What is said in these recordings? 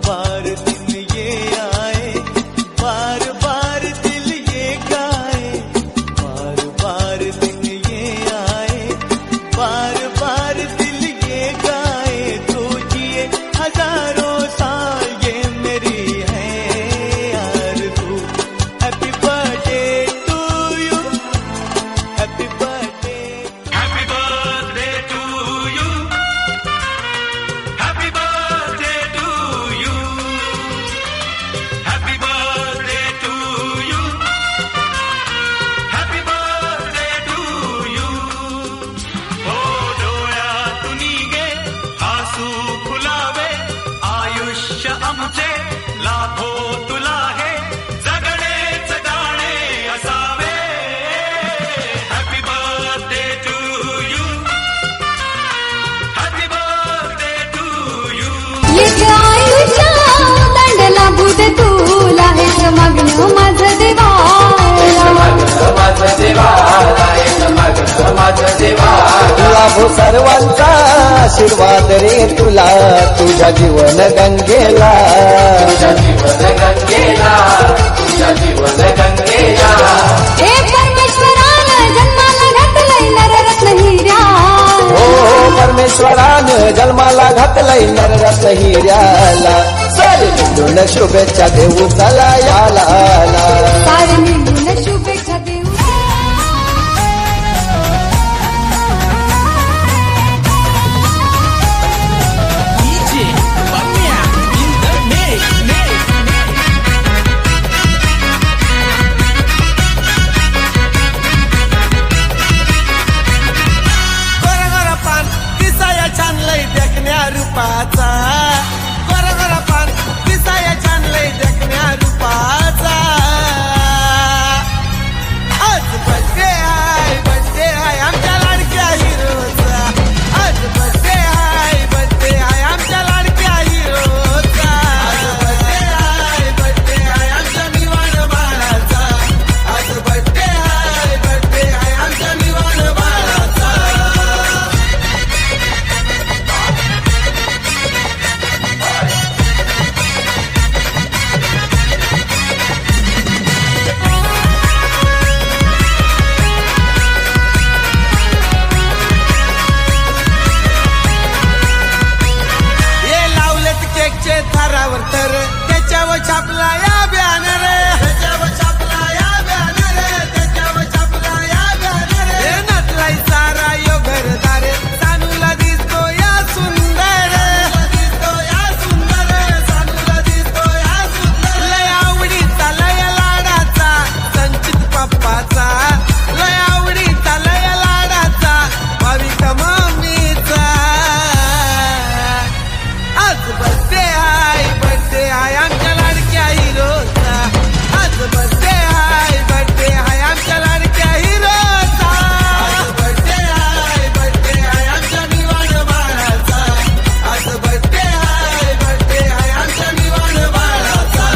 बार दिन ये आए, बार बार दिल ये गाए, बार बार दिन ये आए, बार बार दिल ये गाए। तू जिए हजारों साल ये मेरी है आरज़ू। Happy birthday to you, happy birthday, happy birthday to you, happy birthday to you, happy birthday to you, happy birthday to you. ओ डोळ्यातून गे हसू फुलावे, आयुष्य आमचे लाभो तुला हे, जगणेच गाणे असावे। Happy birthday to you, happy birthday to you. येथे आयुष्य दंडला बुध तुला हे समग्न माझं देवा लाभो सर्वांचा आशीर्वाद रे तुला, तुझ्या जीवन गंगेला, तुझ्या जीवन गंगेला, तुझ्या जीवन गंगेला। हे परमेश्वरानं जन्माला घातलंय नररत्न हिऱ्या, हो परमेश्वरानं जन्माला घातलंय नररत्न हिऱ्याला, सारे मिळून शुभेच्छा देऊ चला याला। सारे मिळून शुभेच्छा देऊ। गोरा पान दिसाया छान लय देखण्या रूपाचा, गोरा पान दिसाया छान लय देखण्या रूपाचा। आज बर्थडे आहे आमच्या लाडक्या हिरोचा, आज बर्थडे आहे आमच्या लाडक्या हिरोचा, आज बर्थडे आहे आमच्या निवाण बाळाचा, आज बर्थडे आहे आमच्या निवाण बाळाचा। हे लावलेत केकचे थारावर तर त्याच्यावर छापला या बॅनर, त्याच्यावर छापला या बॅनर, त्याच्यावर छापला या बॅनर। हे नटलाय सारा यो घरदार, सानूला दिसतो या सुंदर, दिसतो या सुंदर, सानूला दिसतो या सुंदर। लय आवडीचा लय लाडाचा संचित पप्पाचा, लय आवडीचा लय लाडाचा भाविक मम्मीचा। आज बर्थडे आहे आमच्या लाडक्या हिरोचा, आज बर्थडे आहे आमच्या लाडक्या हिरोचा, आज बर्थडे आहे आमच्या निवाण बाळाचा, आज बर्थडे आहे आमच्या निवाण बाळाचा।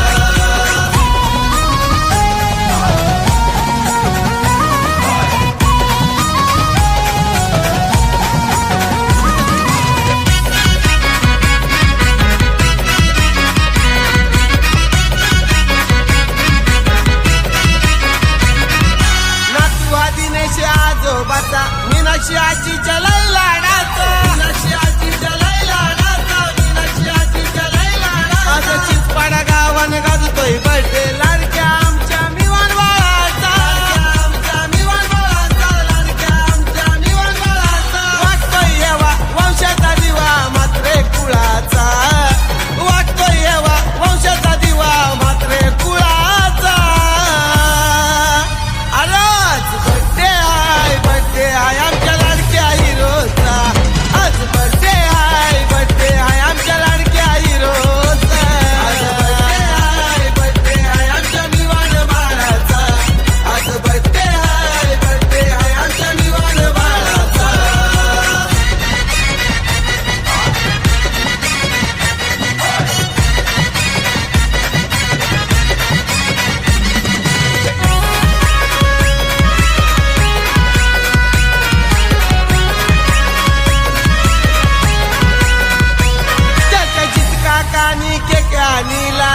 गाणीला